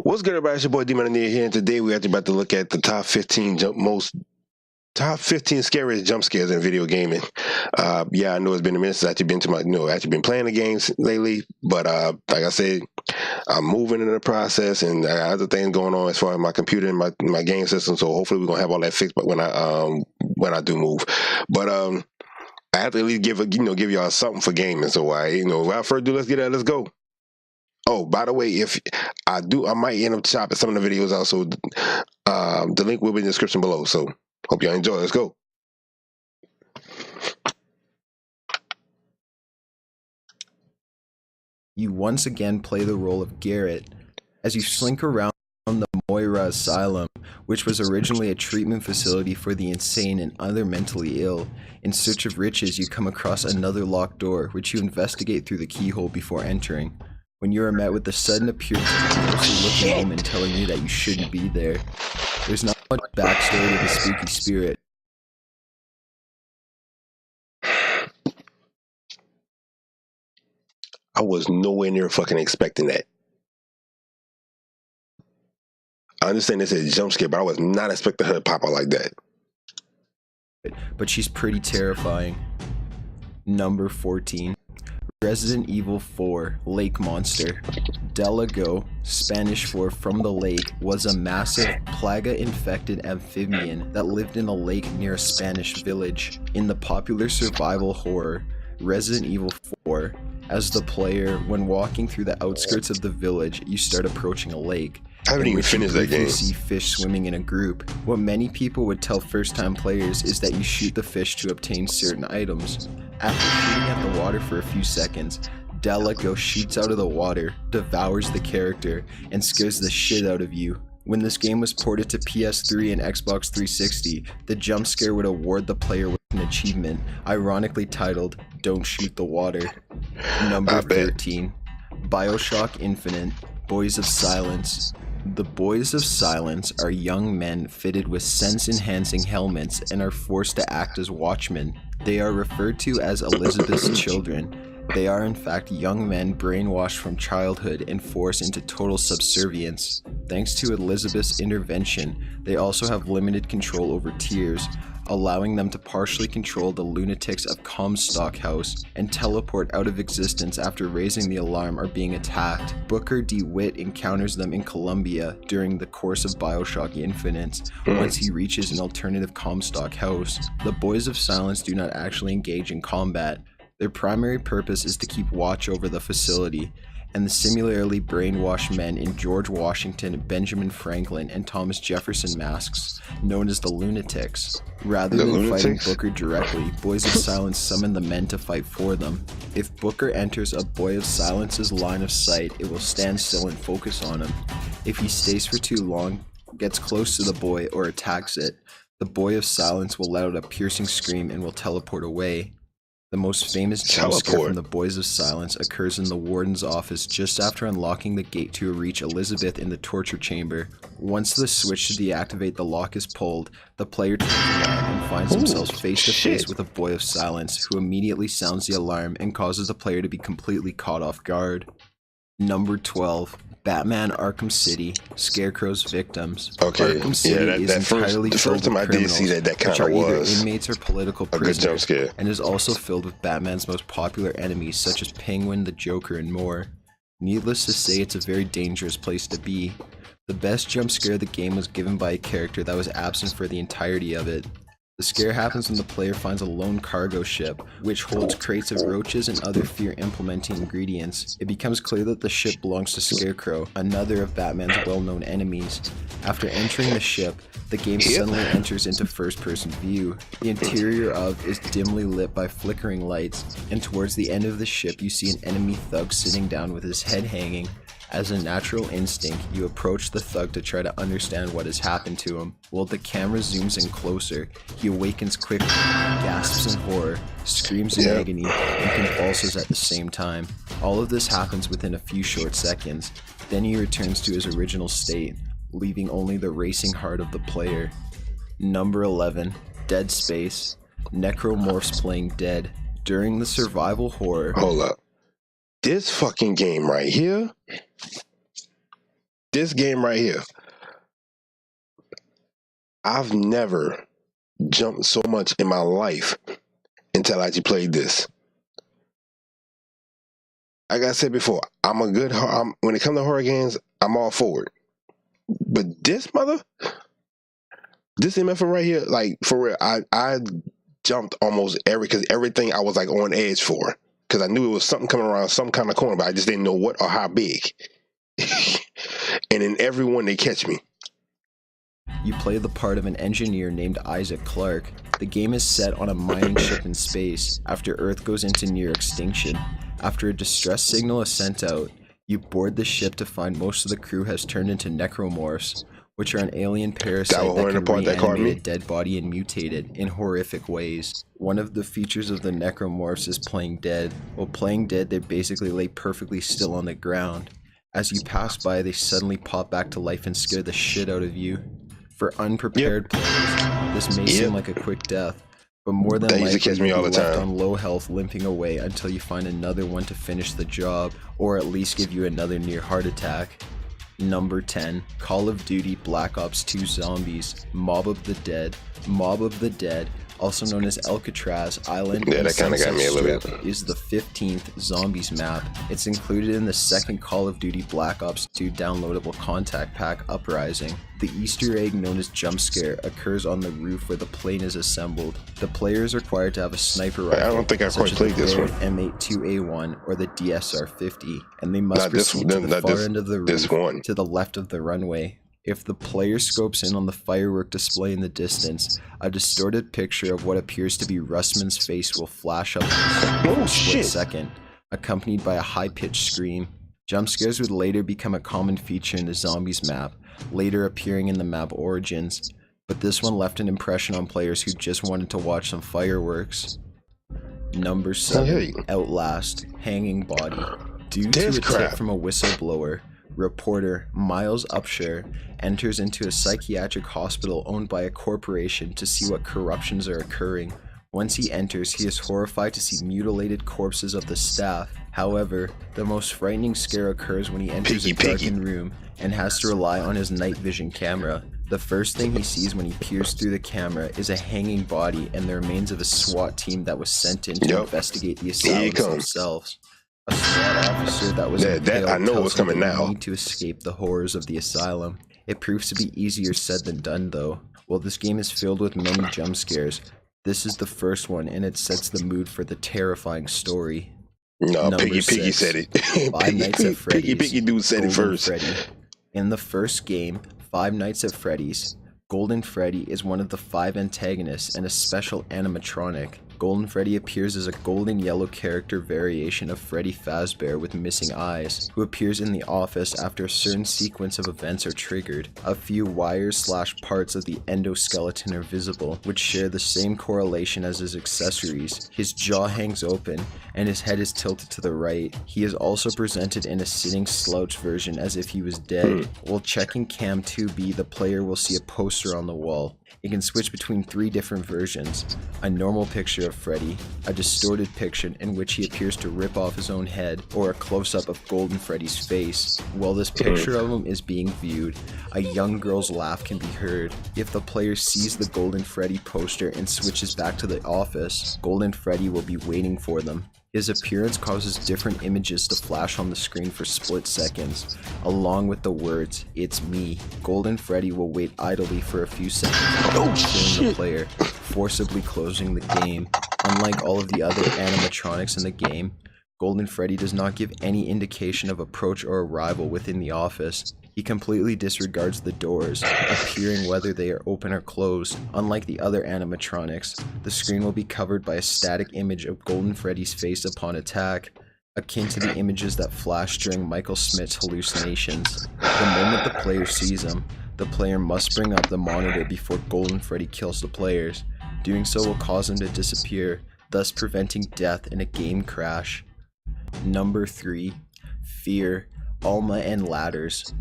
What's good, everybody? It's your boy Demon Neeyooo here, and today we're actually about to look at the top 15 scariest jump scares in video gaming. Yeah, I know it's been a minute since I've actually been to actually been playing the games lately, but like I said, I'm moving in the process, and I got other things going on as far as my computer and my game system. So hopefully we're gonna have all that fixed, but when I do move, but I have to at least give y'all something for gaming. So without further ado, let's go. Oh, by the way, if I do, I might end up chopping some of the videos out. So the link will be in the description below. So hope y'all enjoy. Let's go. You once again play the role of Garrett as you slink around the Moira Asylum, which was originally a treatment facility for the insane and other mentally ill. In search of riches, you come across another locked door, which you investigate through the keyhole before entering. When you are met with the sudden appearance of a ghostly looking woman telling you that you shouldn't be there. There's not much backstory to the spooky spirit. I was nowhere near fucking expecting that. I understand this is a jump scare, but I was not expecting her to pop out like that. But she's pretty terrifying. Number 14. Resident Evil 4 Lake Monster. Delago, Spanish for from the lake, was a massive plaga-infected amphibian that lived in a lake near a Spanish village. In the popular survival horror Resident Evil 4, as the player, when walking through the outskirts of the village, you start approaching a lake. I haven't even finished that game. You see fish swimming in a group. What many people would tell first-time players is that you shoot the fish to obtain certain items. After shooting at the water for a few seconds, Delago shoots out of the water, devours the character, and scares the shit out of you. When this game was ported to PS3 and Xbox 360, the jump scare would award the player with an achievement, ironically titled, "Don't Shoot the Water." Number 13. BioShock Infinite, Boys of Silence. The Boys of Silence are young men fitted with sense-enhancing helmets and are forced to act as watchmen. They are referred to as Elizabeth's children. They are in fact young men brainwashed from childhood and forced into total subservience. Thanks to Elizabeth's intervention, they also have limited control over tears, allowing them to partially control the lunatics of Comstock House and teleport out of existence after raising the alarm or being attacked. Booker DeWitt encounters them in Colombia during the course of BioShock Infinite. Once he reaches an alternative Comstock House, the Boys of Silence do not actually engage in combat. Their primary purpose is to keep watch over the facility, and the similarly brainwashed men in George Washington, Benjamin Franklin, and Thomas Jefferson masks, known as the Lunatics. Rather than fighting Booker directly, Boys of Silence summon the men to fight for them. If Booker enters a Boy of Silence's line of sight, it will stand still and focus on him. If he stays for too long, gets close to the boy, or attacks it, the Boy of Silence will let out a piercing scream and will teleport away. The most famous jump scare from the Boys of Silence occurs in the warden's office just after unlocking the gate to reach Elizabeth in the torture chamber. Once the switch to deactivate the lock is pulled, the player turns around and finds themselves face to face with a Boy of Silence, who immediately sounds the alarm and causes the player to be completely caught off guard. Number 12. Batman Arkham City, Scarecrow's Victims. Okay, Arkham City is entirely filled with criminals, which are either inmates or political prisoners, and is also filled with Batman's most popular enemies such as Penguin, the Joker, and more. Needless to say, it's a very dangerous place to be. The best jump scare of the game was given by a character that was absent for the entirety of it. The scare happens when the player finds a lone cargo ship, which holds crates of roaches and other fear-implementing ingredients. It becomes clear that the ship belongs to Scarecrow, another of Batman's well-known enemies. After entering the ship, the game suddenly enters into first-person view. The interior of is dimly lit by flickering lights, and towards the end of the ship you see an enemy thug sitting down with his head hanging. As a natural instinct, you approach the thug to try to understand what has happened to him. While the camera zooms in closer, he awakens quickly, gasps in horror, screams in agony, and convulses at the same time. All of this happens within a few short seconds. Then he returns to his original state, leaving only the racing heart of the player. Number 11. Dead Space. Necromorphs playing dead. During the survival horror... Hold up. This fucking game right here this game right here, I've never jumped so much in my life until I actually played this. Like I said before, when it comes to horror games, I'm all for it. But this MF right here, like for real, I jumped almost because everything I was like on edge for, because I knew it was something coming around some kind of corner, but I just didn't know what or how big. And in every one they catch me. You play the part of an engineer named Isaac Clarke. The game is set on a mining ship in space after Earth goes into near extinction. After a distress signal is sent out, you board the ship to find most of the crew has turned into necromorphs, which are an alien parasite that can reanimate a dead body and mutate it in horrific ways. One of the features of the necromorphs is playing dead. While playing dead, they basically lay perfectly still on the ground. As you pass by, they suddenly pop back to life and scare the shit out of you. For unprepared players, this may seem like a quick death, but more than likely catch me all the left time on low health limping away until you find another one to finish the job, or at least give you another near heart attack. Number 10, Call of Duty Black Ops 2 Zombies, Mob of the Dead. Mob of the Dead, also known as Alcatraz Island and Sunset Strip, is the 15th Zombies map. It's included in the second Call of Duty Black Ops 2 downloadable contact pack, Uprising. The Easter egg known as Jumpscare occurs on the roof where the plane is assembled. The player is required to have a sniper rifle, I don't think I quite played this one, M82A1 or the DSR-50, and they must proceed to the far end of the roof to the left of the runway. If the player scopes in on the firework display in the distance, a distorted picture of what appears to be Russman's face will flash up for a split second, accompanied by a high-pitched scream. Jumpscares would later become a common feature in the Zombies map, later appearing in the map Origins, but this one left an impression on players who just wanted to watch some fireworks. Number 7, Outlast, Hanging Body. Due to a tip from a whistleblower, reporter Miles Upshur enters into a psychiatric hospital owned by a corporation to see what corruptions are occurring. Once he enters, he is horrified to see mutilated corpses of the staff. However, the most frightening scare occurs when he enters a darkened room and has to rely on his night vision camera. The first thing he sees when he peers through the camera is a hanging body and the remains of a SWAT team that was sent in to investigate the assailants themselves. A SWAT officer that was impaled I know what's coming now. Need to escape the horrors of the asylum. It proves to be easier said than done, though. While this game is filled with many jump scares, this is the first one, and it sets the mood for the terrifying story. No, Piggy said it. Five Nights at Freddy's. Piggy dude said it first. Freddy. In the first game, Five Nights at Freddy's, Golden Freddy is one of the 5 antagonists and a special animatronic. Golden Freddy appears as a golden yellow character variation of Freddy Fazbear with missing eyes, who appears in the office after a certain sequence of events are triggered. A few wires/parts of the endoskeleton are visible, which share the same correlation as his accessories. His jaw hangs open, and his head is tilted to the right. He is also presented in a sitting slouch version as if he was dead. While checking Cam 2B, the player will see a poster on the wall. It can switch between 3 different versions: a normal picture of Freddy, a distorted picture in which he appears to rip off his own head, or a close-up of Golden Freddy's face. While this picture of him is being viewed, a young girl's laugh can be heard. If the player sees the Golden Freddy poster and switches back to the office, Golden Freddy will be waiting for them. His appearance causes different images to flash on the screen for split seconds, along with the words, "It's me." Golden Freddy will wait idly for a few seconds before killing the player, forcibly closing the game. Unlike all of the other animatronics in the game, Golden Freddy does not give any indication of approach or arrival within the office. He completely disregards the doors, appearing whether they are open or closed. Unlike the other animatronics, the screen will be covered by a static image of Golden Freddy's face upon attack, akin to the images that flash during Michael Smith's hallucinations. The moment the player sees him, the player must bring up the monitor before Golden Freddy kills the players. Doing so will cause him to disappear, thus preventing death in a game crash. Number 3. Fear, Alma and Ladders.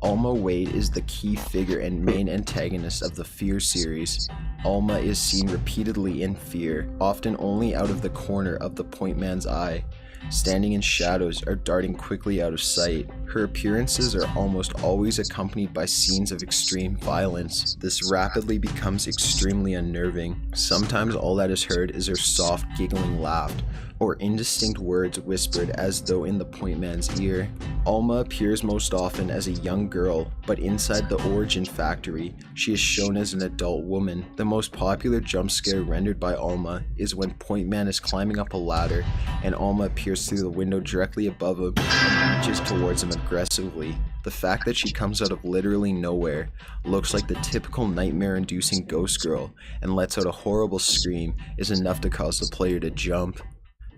Alma Wade is the key figure and main antagonist of the Fear series. Alma is seen repeatedly in Fear, often only out of the corner of the point man's eye. standing in shadows or darting quickly out of sight. Her appearances are almost always accompanied by scenes of extreme violence. This rapidly becomes extremely unnerving. Sometimes all that is heard is her soft, giggling laugh, or indistinct words whispered as though in the point man's ear. Alma appears most often as a young girl, but inside the Origin Factory, she is shown as an adult woman. The most popular jump scare rendered by Alma is when Point Man is climbing up a ladder and Alma appears through the window directly above him and reaches towards him aggressively. The fact that she comes out of literally nowhere, looks like the typical nightmare-inducing ghost girl, and lets out a horrible scream is enough to cause the player to jump.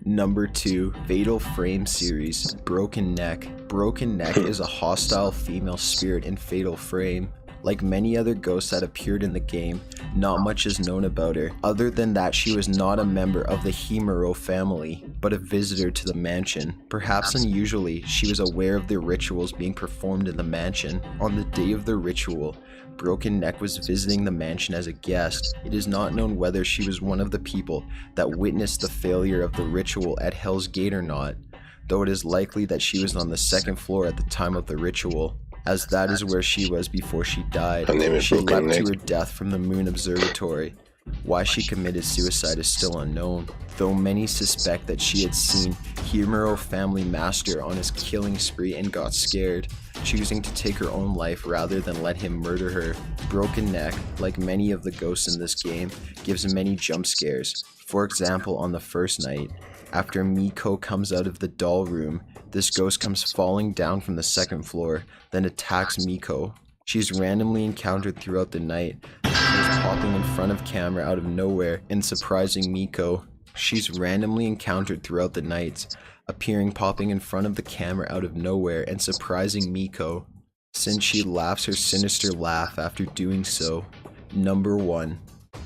Number 2, Fatal Frame series, Broken Neck. Broken Neck is a hostile female spirit in Fatal Frame. Like many other ghosts that appeared in the game, not much is known about her, other than that she was not a member of the Himuro family, but a visitor to the mansion. Perhaps unusually, she was aware of the rituals being performed in the mansion. On the day of the ritual, Broken Neck was visiting the mansion as a guest. It is not known whether she was one of the people that witnessed the failure of the ritual at Hell's Gate or not, though it is likely that she was on the second floor at the time of the ritual, as that is where she was before she died. She leapt to her death from the Moon Observatory. Why she committed suicide is still unknown, though many suspect that she had seen Himuro family master on his killing spree and got scared, choosing to take her own life rather than let him murder her. Broken Neck, like many of the ghosts in this game, gives many jump scares. For example, on the first night, after Miko comes out of the doll room, this ghost comes falling down from the second floor, then attacks Miko. She's randomly encountered throughout the night, popping in front of camera out of nowhere and surprising Miko. She's randomly encountered throughout the nights, popping in front of the camera out of nowhere and surprising Miko, since she laughs her sinister laugh after doing so. Number 1,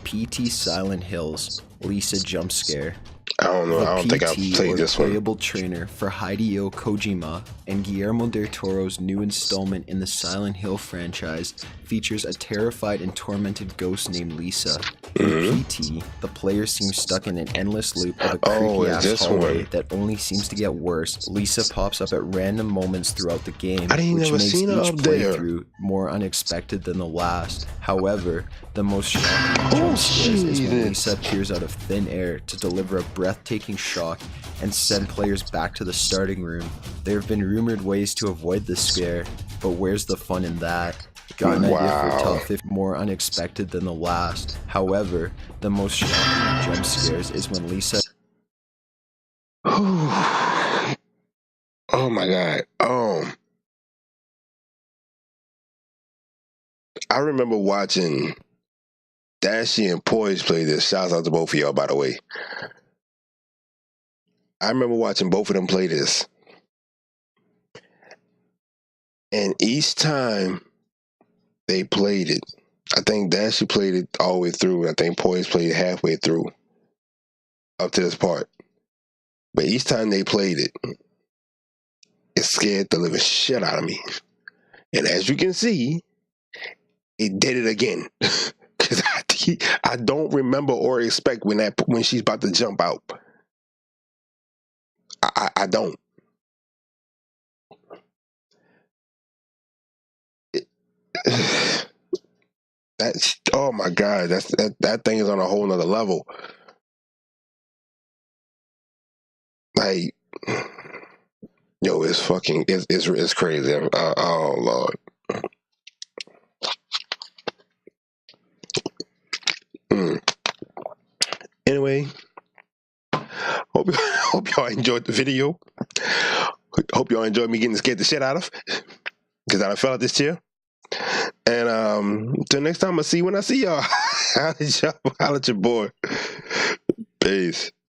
PT Silent Hills, Lisa Jump Scare. I don't know. I don't think I've played this one. The playable trainer for Hideo Kojima and Guillermo del Toro's new installment in the Silent Hill franchise features a terrified and tormented ghost named Lisa. In PT, the player seems stuck in an endless loop of a creepy-ass hallway that only seems to get worse. Lisa pops up at random moments throughout the game, which makes each playthrough more unexpected than the last. However, the most shocking jump scares is when Lisa appears out of thin air to deliver a breathtaking shock and send players back to the starting room. There have been rumored ways to avoid this scare, but where's the fun in that? Got an idea for a top 50 more unexpected than the last. However, the most shocking jump scares is when Lisa... Oh my god. I remember watching Dashy and Poise play this. Shouts out to both of y'all, by the way. I remember watching both of them play this. And each time they played it, I think Dashy played it all the way through. I think Poise played it halfway through, up to this part. But each time they played it, it scared the living shit out of me. And as you can see, it did it again. Because I don't remember or expect when she's about to jump out. I don't. That's, oh my god, that thing is on a whole nother level. Like, yo, it's fucking, it's crazy. Oh Lord. Anyway, hope y'all enjoyed the video. Hope y'all enjoyed me getting scared the shit out of, because I fell out this chair. And till next time I see you when I see y'all. Holla at your boy. Peace.